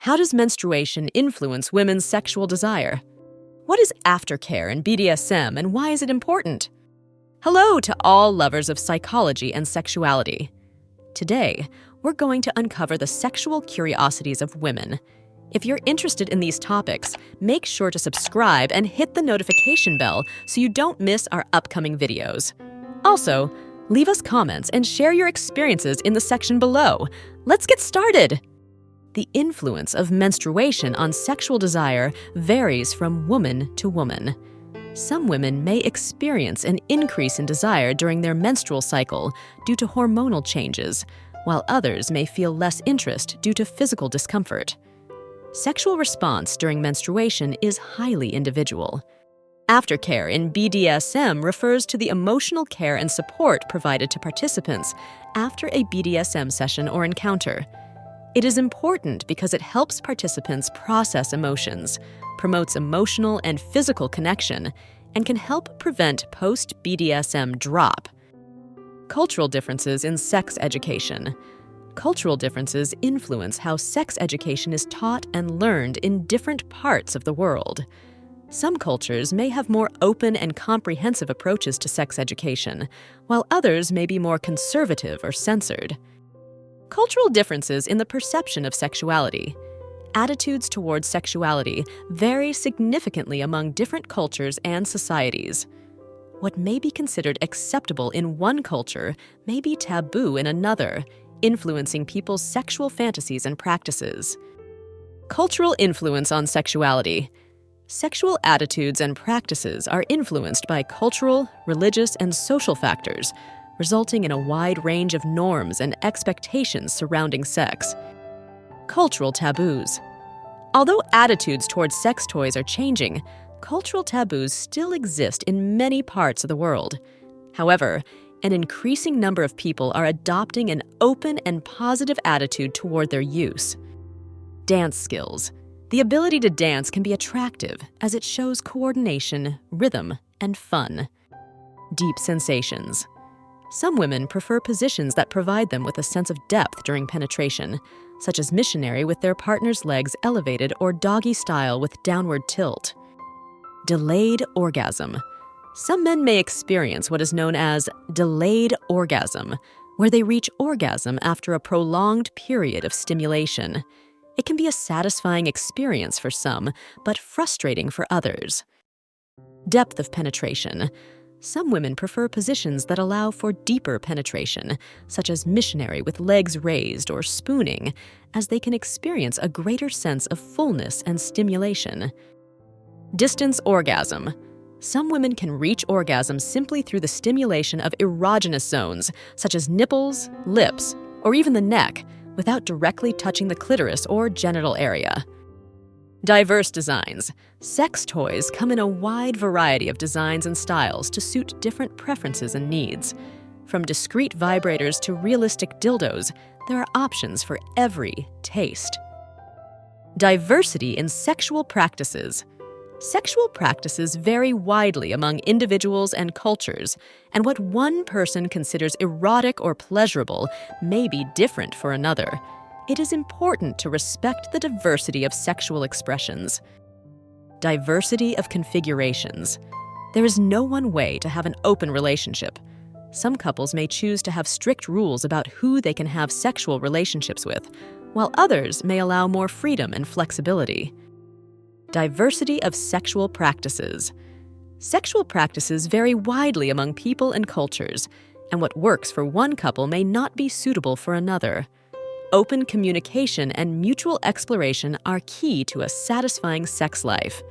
How does menstruation influence women's sexual desire? What is aftercare in BDSM and why is it important? Hello to all lovers of psychology and sexuality. Today, we're going to uncover the sexual curiosities of women. If you're interested in these topics, make sure to subscribe and hit the notification bell so you don't miss our upcoming videos. Also, leave us comments and share your experiences in the section below. Let's get started! The influence of menstruation on sexual desire varies from woman to woman. Some women may experience an increase in desire during their menstrual cycle due to hormonal changes, while others may feel less interest due to physical discomfort. Sexual response during menstruation is highly individual. Aftercare in BDSM refers to the emotional care and support provided to participants after a BDSM session or encounter. It is important because it helps participants process emotions, promotes emotional and physical connection, and can help prevent post-BDSM drop. Cultural differences in sex education. Cultural differences influence how sex education is taught and learned in different parts of the world. Some cultures may have more open and comprehensive approaches to sex education, while others may be more conservative or censored. Cultural differences in the perception of sexuality. Attitudes towards sexuality vary significantly among different cultures and societies. What may be considered acceptable in one culture may be taboo in another, influencing people's sexual fantasies and practices. Cultural influence on sexuality. Sexual attitudes and practices are influenced by cultural, religious, and social factors, resulting in a wide range of norms and expectations surrounding sex. Cultural taboos. Although attitudes towards sex toys are changing, cultural taboos still exist in many parts of the world. However, an increasing number of people are adopting an open and positive attitude toward their use. Dance skills. The ability to dance can be attractive as it shows coordination, rhythm, and fun. Deep sensations. Some women prefer positions that provide them with a sense of depth during penetration, such as missionary with their partner's legs elevated or doggy style with downward tilt. Delayed orgasm. Some men may experience what is known as delayed orgasm, where they reach orgasm after a prolonged period of stimulation. It can be a satisfying experience for some, but frustrating for others. Depth of penetration. Some women prefer positions that allow for deeper penetration, such as missionary with legs raised or spooning, as they can experience a greater sense of fullness and stimulation. Distance orgasm. Some women can reach orgasm simply through the stimulation of erogenous zones, such as nipples, lips, or even the neck, without directly touching the clitoris or genital area. Diverse designs. Sex toys come in a wide variety of designs and styles to suit different preferences and needs. From discreet vibrators to realistic dildos, there are options for every taste. Diversity in sexual practices. Sexual practices vary widely among individuals and cultures, and what one person considers erotic or pleasurable may be different for another. It is important to respect the diversity of sexual expressions. Diversity of configurations. There is no one way to have an open relationship. Some couples may choose to have strict rules about who they can have sexual relationships with, while others may allow more freedom and flexibility. Diversity of sexual practices. Sexual practices vary widely among people and cultures, and what works for one couple may not be suitable for another. Open communication and mutual exploration are key to a satisfying sex life.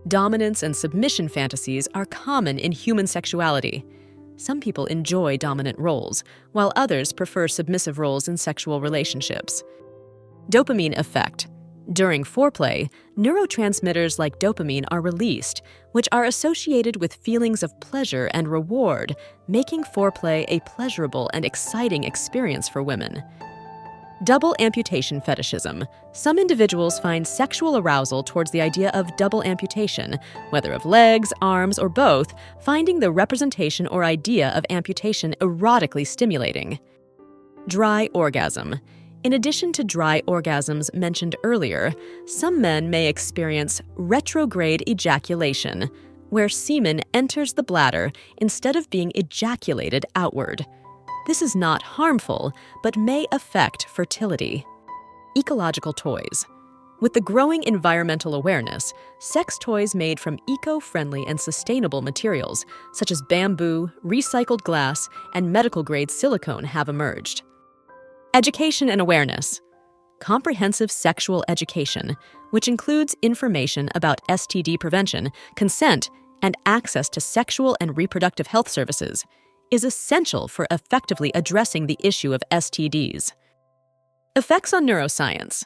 Dominance and submission fantasies are common in human sexuality. Some people enjoy dominant roles, while others prefer submissive roles in sexual relationships. Dopamine effect. During foreplay, neurotransmitters like dopamine are released, which are associated with feelings of pleasure and reward, making foreplay a pleasurable and exciting experience for women. Double amputation fetishism. Some individuals find sexual arousal towards the idea of double amputation, whether of legs, arms, or both, finding the representation or idea of amputation erotically stimulating. Dry orgasm. In addition to dry orgasms mentioned earlier, some men may experience retrograde ejaculation, where semen enters the bladder instead of being ejaculated outward. This is not harmful, but may affect fertility. Ecological toys. With the growing environmental awareness, sex toys made from eco-friendly and sustainable materials, such as bamboo, recycled glass, and medical-grade silicone have emerged. Education and awareness. Comprehensive sexual education, which includes information about STD prevention, consent, and access to sexual and reproductive health services, is essential for effectively addressing the issue of STDs. Effects on neuroscience.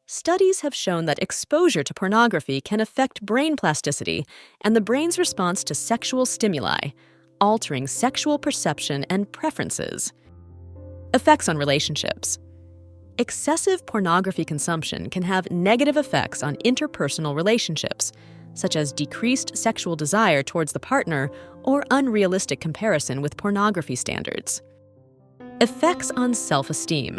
Studies have shown that exposure to pornography can affect brain plasticity and the brain's response to sexual stimuli, altering sexual perception and preferences. Effects on relationships. Excessive pornography consumption can have negative effects on interpersonal relationships, such as decreased sexual desire towards the partner or unrealistic comparison with pornography standards. Effects on self-esteem.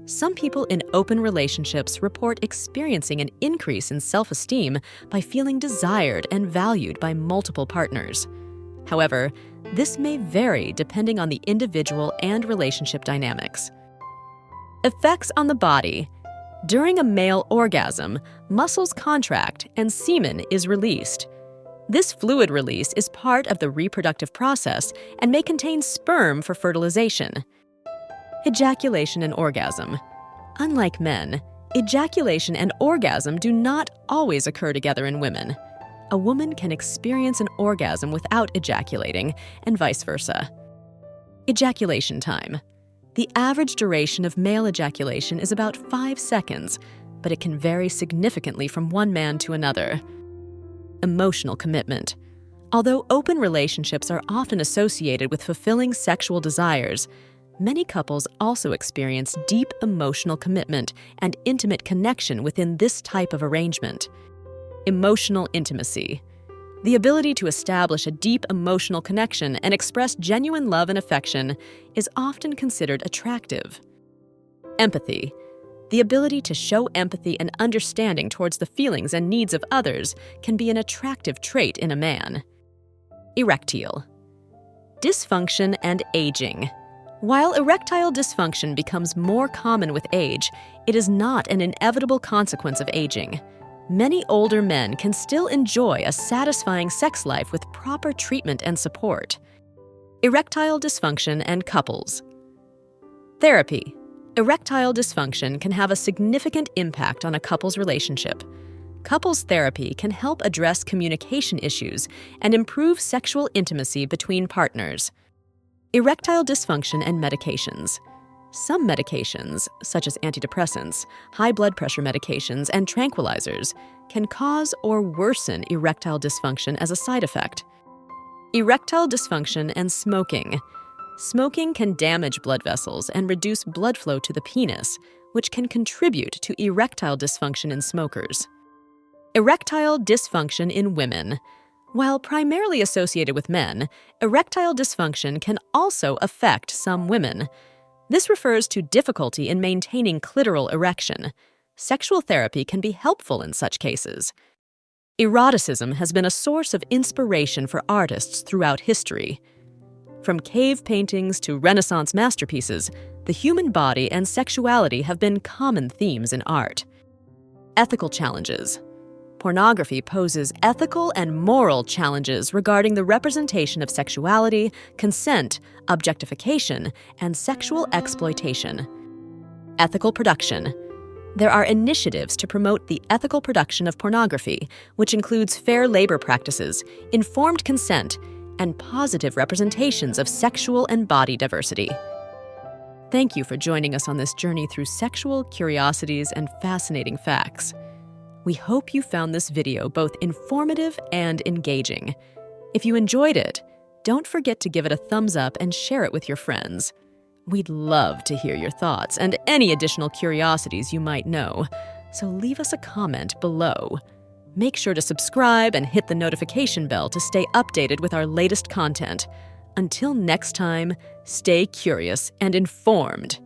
Some people in open relationships report experiencing an increase in self-esteem by feeling desired and valued by multiple partners. However, this may vary depending on the individual and relationship dynamics. Effects on the body. During a male orgasm, muscles contract and semen is released. This fluid release is part of the reproductive process and may contain sperm for fertilization. Ejaculation and orgasm. Unlike men, ejaculation and orgasm do not always occur together in women. A woman can experience an orgasm without ejaculating, and vice versa. Ejaculation time. The average duration of male ejaculation is about 5 seconds, but it can vary significantly from one man to another. Emotional commitment. Although open relationships are often associated with fulfilling sexual desires, many couples also experience deep emotional commitment and intimate connection within this type of arrangement. Emotional intimacy. The ability to establish a deep emotional connection and express genuine love and affection is often considered attractive. Empathy. The ability to show empathy and understanding towards the feelings and needs of others can be an attractive trait in a man. Erectile. Dysfunction and aging. While erectile dysfunction becomes more common with age, it is not an inevitable consequence of aging. Many older men can still enjoy a satisfying sex life with proper treatment and support. Erectile dysfunction and couples. Therapy. Erectile dysfunction can have a significant impact on a couple's relationship. Couples therapy can help address communication issues and improve sexual intimacy between partners. Erectile dysfunction and medications. Some medications, such as antidepressants, high blood pressure medications, and tranquilizers, can cause or worsen erectile dysfunction as a side effect. Erectile dysfunction and smoking. Smoking can damage blood vessels and reduce blood flow to the penis, which can contribute to erectile dysfunction in smokers. Erectile dysfunction in women. While primarily associated with men, erectile dysfunction can also affect some women. This refers to difficulty in maintaining clitoral erection. Sexual therapy can be helpful in such cases. Eroticism has been a source of inspiration for artists throughout history. From cave paintings to Renaissance masterpieces, the human body and sexuality have been common themes in art. Ethical challenges. Pornography poses ethical and moral challenges regarding the representation of sexuality, consent, objectification, and sexual exploitation. Ethical production. There are initiatives to promote the ethical production of pornography, which includes fair labor practices, informed consent, and positive representations of sexual and body diversity. Thank you for joining us on this journey through sexual curiosities and fascinating facts. We hope you found this video both informative and engaging. If you enjoyed it, don't forget to give it a thumbs up and share it with your friends. We'd love to hear your thoughts and any additional curiosities you might know, so leave us a comment below. Make sure to subscribe and hit the notification bell to stay updated with our latest content. Until next time, stay curious and informed.